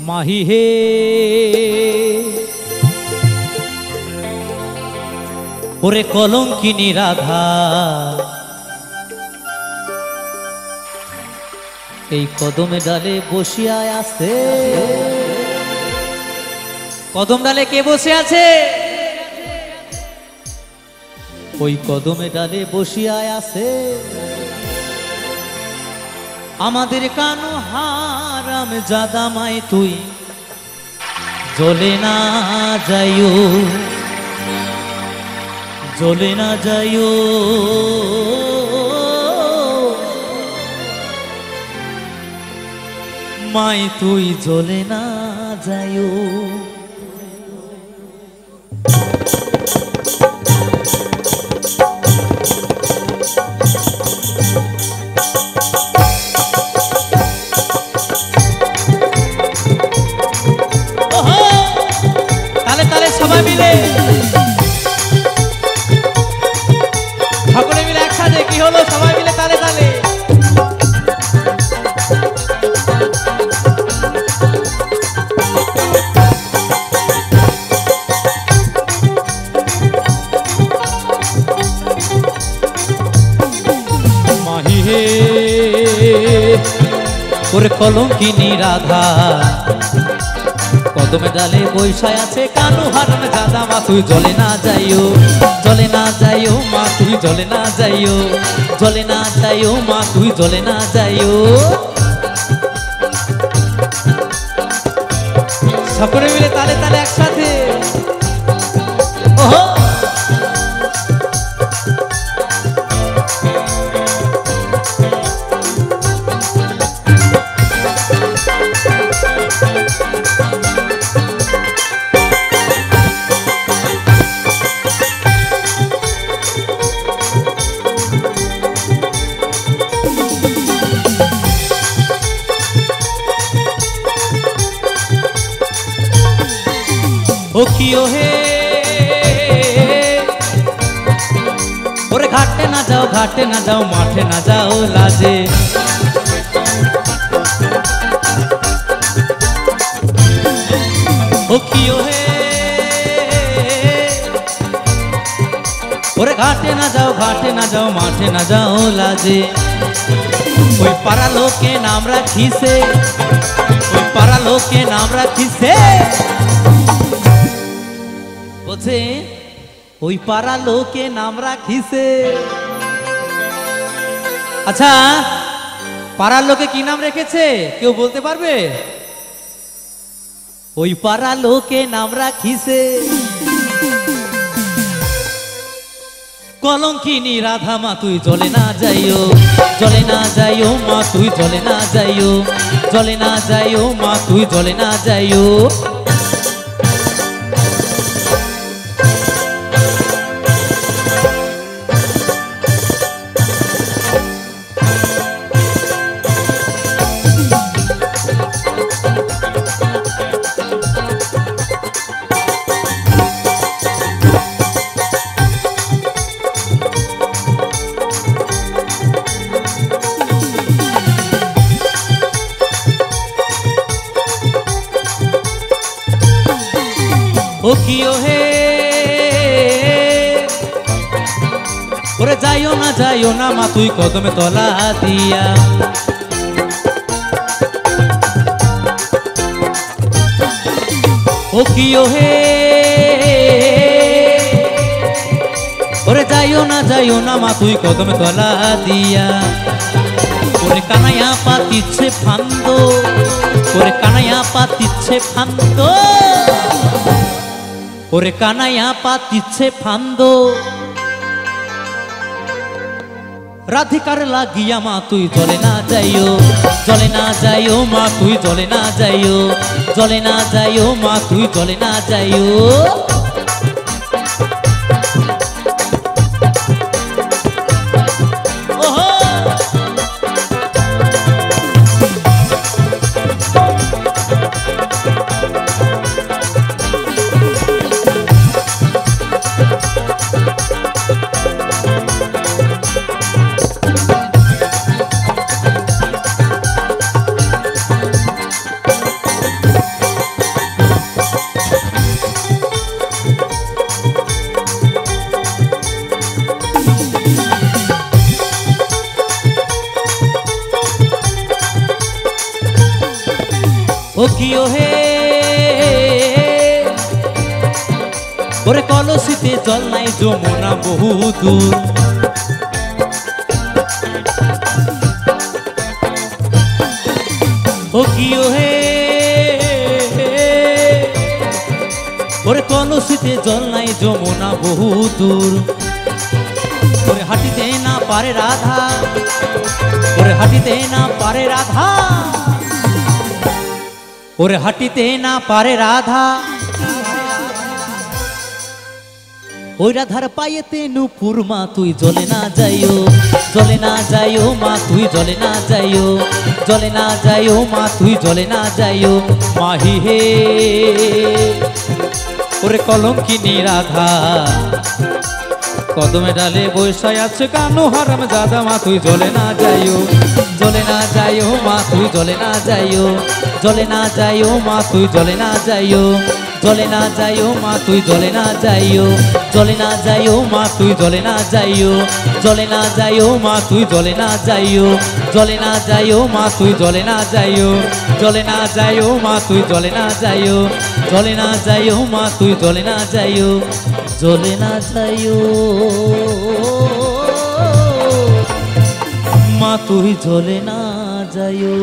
মাহি হে ওরে কলঙ্কিনী রাধা, এই কদমে ডালে বসিয়া আছে। কদম ডালে কে বসে আছে? ওই কদমে ডালে বসিয়া আছে আমাদের কানু হারাম জাদামাই, তুই জ্বলে না যাইও, জ্বলে না যাইও মাই, তুই জ্বলে না যাইও। তালে তালে সবাই মিলে, সকলে মিলে একসাথে, কি হলো সবাই মিলে তালে তালে। মাহি হে ওরে কলঙ্কিনী রাধা, কদমে ডালে বৈশায় আছে কানু হারাম জাদা মা, তুই জ্বলে না যাইও, জ্বলে না যাইও মা, তুই জ্বলে না যাইও, জ্বলে না যাইও মা, তুই জ্বলে না যাইও। সকলে মিলে তালে তালে একসাথে, ওহো ও কিও হে ওরে ঘাটে না যাও, ঘাটে না যাও, মাঠে না যাও লাজে, ও কিও হে ওরে ঘাটে না যাও, ঘাটে না যাও, মাঠে না যাও লাজে। ওই পাড়া লোকে নাম রাখিছে, ওই পাড়া লোকে নাম রাখিছে, বলছে ওই পাড়া লোকে নাম রাখিছে। আচ্ছা পাড়ার লোকে কি নাম রেখেছে কেউ বলতে পারবে? ওই পাড়া লোকে নাম রাখিছে কলঙ্কিনী রাধা মা, তুই জ্বলে না যাইও, জ্বলে না যাইও মা, তুই জ্বলে না যাইও, জ্বলে না যাইও মা, তুই জ্বলে না যাইও। ও কিও হে ওরে যাইও না মা, তুই কদমে তলা দিয়া, ও কিও হে ওরে যাইও না মা, তুই কদমে তলা দিয়া। ওরে কানাইয়া পাতিচ্ছে ফান্দ, ওরে কানাইয়া পাতিচ্ছে ফান্দ, ওরে কানাইয়া পাতিচ্ছে ফান্দ, রাধিকার লাগিয়া মা, তুই জ্বলে না যাইও, জ্বলে না যাইও মা, তুই জ্বলে না যাইও, জ্বলে না যাইও মা, তুই জ্বলে না যাইও। ও কিও হে ওরে কলসিতে জল নাই যমুনা বহু দূর ও কিও হে ওরে কলসিতে জল নাই যমুনা বহু দূর ওরে হাঁটিতে না পারে রাধা ওরে হাঁটিতে না পারে রাধা ওরে হাঁটিতে না পারে রাধা ওই রাধার পায়েতে নুপুর মা তুই জলে না যাইও মা তুই জলে না যাইও মা তুই জলে না যাইও মাহি হে ওরে কলঙ্কিনী রাধা কদমে ডালে বৈশায় আছে কানু হারাম দাদা মা তুই জলে না যাইও মা তুই জলে না যাইও মা তুই জলে না যাইও মা তুই জলে না যাইও মা তুই জলে না যাইও মা তুই জলে না যাইও মা তুই জলে না যাইও মা তুই জলে না যাইও মা তুই জলে না যাইও মা তুই জলে না যাইও।